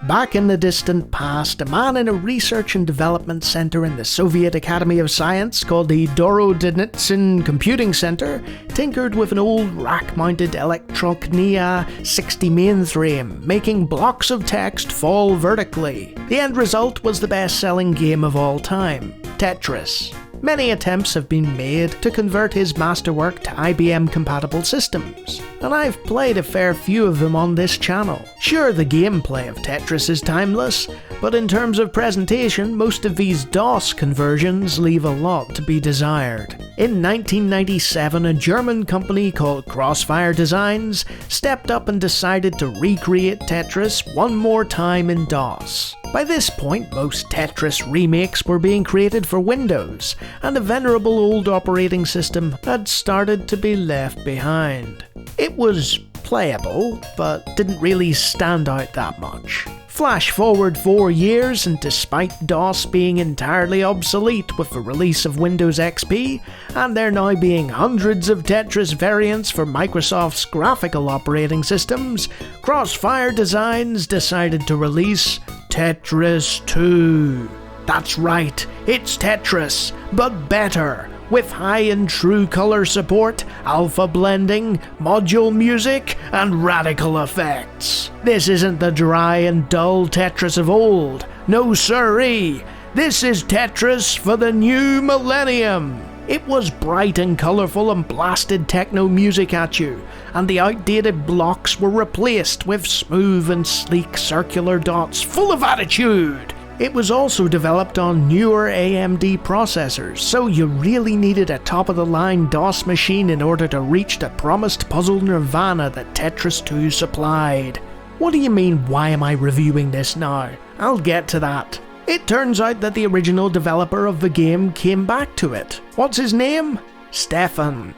Back in the distant past, a man in a research and development center in the Soviet Academy of Science called the Dorodnitsin Computing Center tinkered with an old rack-mounted Electroknia 60 mainframe, making blocks of text fall vertically. The end result was the best-selling game of all time, Tetris. Many attempts have been made to convert his masterwork to IBM-compatible systems, and I've played a fair few of them on this channel. Sure, the gameplay of Tetris is timeless, but in terms of presentation, most of these DOS conversions leave a lot to be desired. In 1997, a German company called Crossfire Designs stepped up and decided to recreate Tetris one more time in DOS. By this point, most Tetris remakes were being created for Windows, and the venerable old operating system had started to be left behind. It was playable, but didn't really stand out that much. Flash forward 4 years, and despite DOS being entirely obsolete with the release of Windows XP, and there now being hundreds of Tetris variants for Microsoft's graphical operating systems, Crossfire Designs decided to release Tetris II. That's right, it's Tetris, but better, with high and true color support, alpha blending, module music, and radical effects. This isn't the dry and dull Tetris of old. No siree. This is Tetris for the new millennium. It was bright and colourful and blasted techno music at you, and the outdated blocks were replaced with smooth and sleek circular dots full of attitude. It was also developed on newer AMD processors, so you really needed a top-of-the-line DOS machine in order to reach the promised puzzle nirvana that Tetris II supplied. What do you mean, why am I reviewing this now? I'll get to that. It turns out that the original developer of the game came back to it. What's his name? Stefan.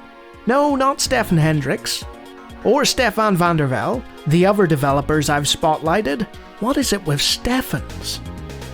No, not Stefan Hendricks. Or Stefan van der Velde, the other developers I've spotlighted. What is it with Stefans?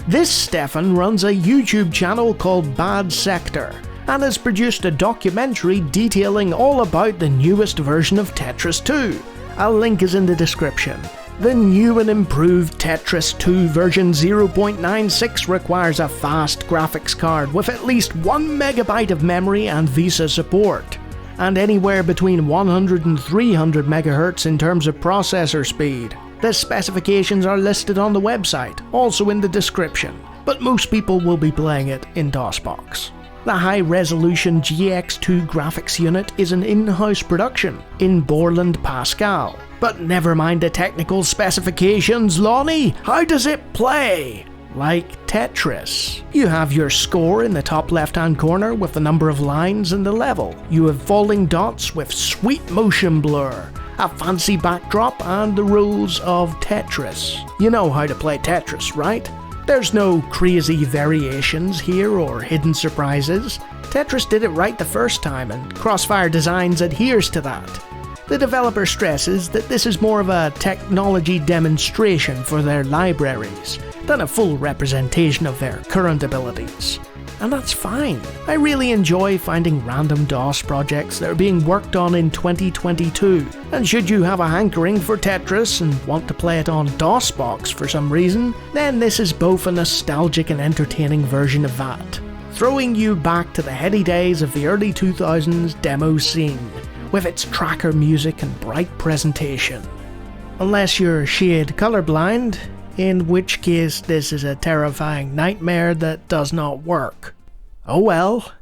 This Stefan runs a YouTube channel called Bad Sector, and has produced a documentary detailing all about the newest version of Tetris 2. A link is in the description. The new and improved Tetris 2 version 0.96 requires a fast graphics card with at least 1 MB of memory and VISA support, and anywhere between 100 and 300 MHz in terms of processor speed. The specifications are listed on the website, also in the description, but most people will be playing it in DOSBox. The high-resolution GX2 graphics unit is an in-house production in Borland Pascal. But never mind the technical specifications, Lawnie, how does it play? Like Tetris. You have your score in the top left-hand corner with the number of lines and the level. You have falling dots with sweet motion blur, a fancy backdrop, and the rules of Tetris. You know how to play Tetris, right? There's no crazy variations here or hidden surprises. Tetris did it right the first time, and Crossfire Designs adheres to that. The developer stresses that this is more of a technology demonstration for their libraries than a full representation of their current abilities. And that's fine. I really enjoy finding random DOS projects that are being worked on in 2022, and should you have a hankering for Tetris and want to play it on DOSBox for some reason, then this is both a nostalgic and entertaining version of that, throwing you back to the heady days of the early 2000s demo scene, with its tracker music and bright presentation. Unless you're shade colorblind, in which case this is a terrifying nightmare that does not work. Oh well.